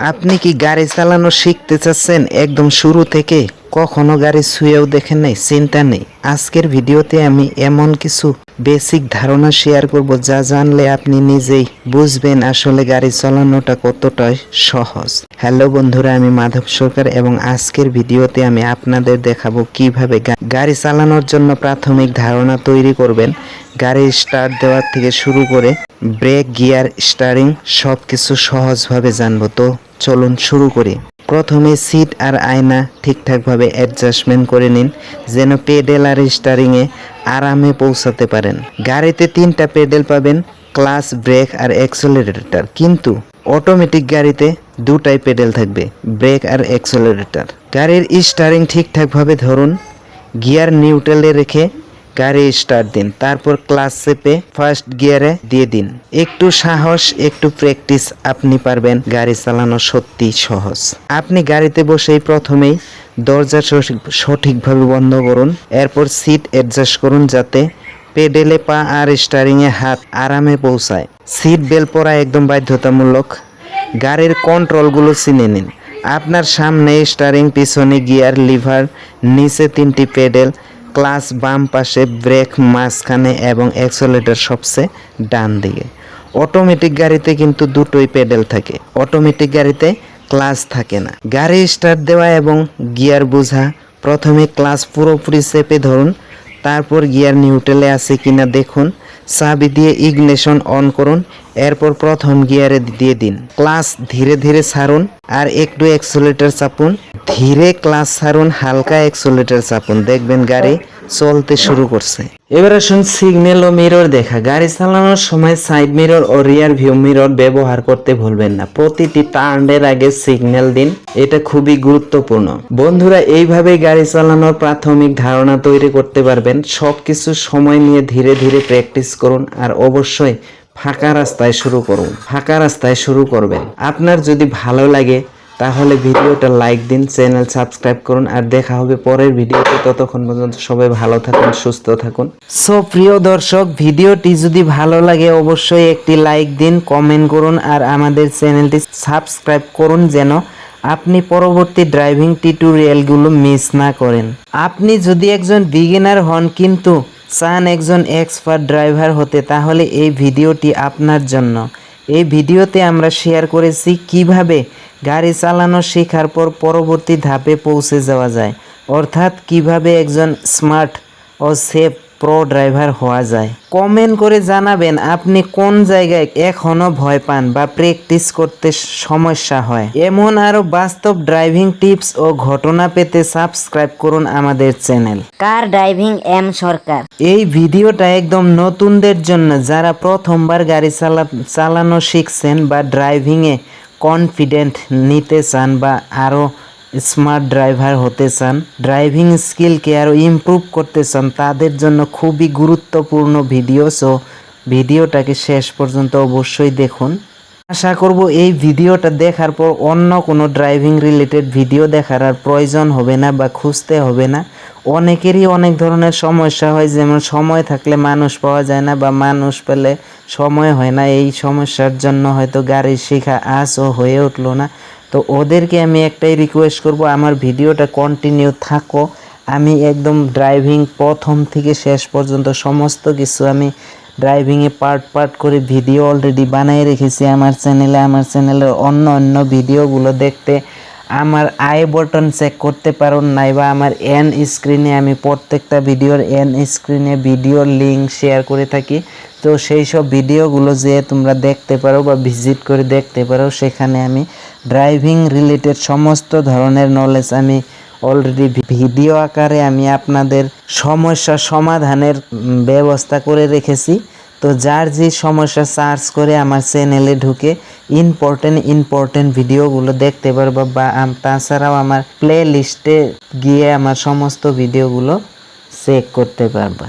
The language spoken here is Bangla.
আপনি কি গাড়ি চালানো শিখতে চাচ্ছেন একদম শুরু থেকে? কখনো গাড়ি ছুঁয়েও দেখেন নাই? চিন্তা নেই, আজকের ভিডিওতে আমি এমন কিছু বেসিক ধারণা শেয়ার করব যা জানলে আপনি নিজেই বুঝবেন আসলে গাড়ি চালানোটা কতটা সহজ। হ্যালো বন্ধুরা, আমি মাধব সরকার এবং আজকের ভিডিওতে আমি আপনাদের দেখাবো কিভাবে গাড়ি চালানোর জন্য প্রাথমিক ধারণা তৈরি করবেন। গাড়ি স্টার্ট দেওয়ার থেকে শুরু করে ব্রেক, গিয়ার, স্টারিং সবকিছু সহজভাবে জানবো। তো চলুন শুরু করি। প্রথমে সিট আর আয়না ঠিকঠাকভাবে অ্যাডজাস্টমেন্ট করে নিন যেন পেডেল আর স্টারিংয়ে আরামে পৌঁছাতে পারেন। গাড়িতে 3টা পেডেল পাবেন, ক্লাচ, ব্রেক আর অ্যাক্সেলারেটর। কিন্তু অটোমেটিক গাড়িতে 2টাই পেডেল থাকবে, ব্রেক আর অ্যাক্সেলারেটর। গাড়ির স্টারিং ঠিকঠাকভাবে ধরুন, গিয়ার নিউট্রালে রেখে গাড়ি স্টার্ট দিন, তারপর ক্লাচ চেপে ফার্স্ট গিয়ারে দিয়ে দিন। একটু সাহস, একটু প্র্যাকটিস, আপনি পারবেন। গাড়ি চালানো সত্যি সহজ। আপনি গাড়িতে বসেই প্রথমেই দরজা সঠিকভাবে বন্ধ করুন, এরপর সিট অ্যাডজাস্ট করুন যাতে পেডেলে পা আর স্টারিংয়ে হাত আরামে পৌঁছায়। সিট বেল্ট পরা একদম বাধ্যতামূলক। গাড়ির কন্ট্রোলগুলো চিনে নিন। আপনার সামনে স্টারিং, পিছনে গিয়ার, লিভার, নিচে 3টি পেডেল, ক্লাচ বাম পাশে, ব্রেক মাঝখানে এবং অ্যাক্সেলারেটর সবচেয়ে ডান দিকে। অটোমেটিক গাড়িতে কিন্তু 2টোই পেডেল থাকে, অটোমেটিক গাড়িতে ক্লাচ থাকে না। গাড়ি স্টার্ট দেওয়া এবং গিয়ার বোঝা। প্রথমে ক্লাচ পুরোপুরি চেপে ধরুন, তারপর গিয়ার নিউট্রালে আছে কিনা দেখুন, চাবি দিয়ে ইগনিশন অন করুন, এরপর প্রথম গিয়ারে দিয়ে দিন। ক্লাচ ধীরে ধীরে ছাড়ুন আর একটু অ্যাক্সেলারেটর চাপুন। ধীরে ক্লাচ ছাড়ুন, হালকা অ্যাক্সেলারেটর চাপুন, দেখবেন গাড়ি চলতে শুরু করছে। এবার আসুন সিগন্যাল ও মিরর দেখা। গাড়ি চালানোর সময় সাইড মিরর ও রিয়ার ভিউ মিরর ব্যবহার করতে ভুলবেন না। প্রতিটি টার্নের আগে সিগন্যাল দিন, এটা খুবই গুরুত্বপূর্ণ। বন্ধুরা, এইভাবেই গাড়ি চালানোর প্রাথমিক ধারণা তৈরি করতে পারবেন। সবকিছু সময় নিয়ে ধীরে ধীরে প্র্যাকটিস করুন আর অবশ্যই ফাঁকা রাস্তায় শুরু করবেন। আপনার যদি ভালো লাগে তাহলে ভিডিওটা লাইক দিন, চ্যানেল সাবস্ক্রাইব করুন আর দেখা হবে পরের ভিডিওতে। ততক্ষণ পর্যন্ত সবাই ভালো থাকুন, সুস্থ থাকুন। সো প্রিয় দর্শক, ভিডিওটি যদি ভালো লাগে অবশ্যই একটি লাইক দিন, কমেন্ট করুন আর আমাদের চ্যানেলটি সাবস্ক্রাইব করুন যেন আপনি পরবর্তী ড্রাইভিং টিউটোরিয়ালগুলো মিস না করেন। আপনি যদি একজন বিগিনার হন কিন্তু চান একজন এক্সপার্ট ড্রাইভার হতে, তাহলে এই ভিডিওটি আপনার জন্য। এই ভিডিওতে আমরা শেয়ার করেছি কিভাবে গাড়ি চালানো শেখার পর পরবর্তী ধাপে পৌঁছে যাওয়া যায়, অর্থাৎ কিভাবে একজন স্মার্ট ও সেফ প্রো ড্রাইভার হওয়া যায়। কমেন্ট করে জানাবেন আপনি কোন জায়গায় এখনো ভয় পান বা প্র্যাকটিস করতে সমস্যা হয়। এমন আরো বাস্তব ড্রাইভিং টিপস ও ঘটনা পেতে সাবস্ক্রাইব করুন আমাদের চ্যানেল কার ড্রাইভিং এম সরকার। এই ভিডিওটা একদম নতুনদের জন্য, যারা প্রথমবার গাড়ি চালানো শিখছেন বা ড্রাইভিংয়ে কনফিডেন্ট নিতে চান বা আরও স্মার্ট ড্রাইভার হতে চান, ড্রাইভিং স্কিলকে আরও ইমপ্রুভ করতে চান, তাদের জন্য খুবই গুরুত্বপূর্ণ ভিডিও। সো ভিডিওটাকে শেষ পর্যন্ত অবশ্যই দেখুন। আশা করব এই ভিডিওটা দেখার পর অন্য কোনো ড্রাইভিং রিলেটেড ভিডিও দেখার আর প্রয়োজন হবে না বা খুঁজতে হবে না। অনেকেরই অনেক ধরনের সমস্যা হয়, যেমন সময় থাকলে মানুষ পাওয়া যায় না বা মানুষ পেলে সময় হয় না। এই সমস্যার জন্য হয়তো গাড়ি শেখা আজও হয়ে উঠলো না। তো ওদেরকে আমি একটাই রিকোয়েস্ট করব, আমার ভিডিওটা কন্টিনিউ থাকো। আমি একদম ড্রাইভিং প্রথম থেকে শেষ পর্যন্ত সমস্ত কিছু আমি ড্রাইভিংয়ে পার্ট করে ভিডিও অলরেডি বানিয়ে রেখেছি আমার চ্যানেলে। আমার চ্যানেলের অন্য ভিডিওগুলো দেখতে আমার আই বাটন চেক করতে পারুন, নাইবা আমার এন স্ক্রিনে আমি প্রত্যেকটা ভিডিওর এন স্ক্রিনে ভিডিওর লিঙ্ক শেয়ার করে থাকি। তো সেই সব ভিডিওগুলো যে তোমরা দেখতে পারো বা ভিজিট করে দেখতে পারো, সেখানে আমি ড্রাইভিং রিলেটেড সমস্ত ধরনের নলেজ আমি অলরেডি ভিডিও আকারে আমি আপনাদের সমস্যা সমাধানের ব্যবস্থা করে রেখেছি। তো যার যে সমস্যা সার্চ করে আমার চ্যানেলে ঢুকে ইম্পর্টেন্ট ভিডিওগুলো দেখতে পারবা বা তাছাড়াও আমার প্লে লিস্টে গিয়ে আমার সমস্ত ভিডিওগুলো চেক করতে পারবা।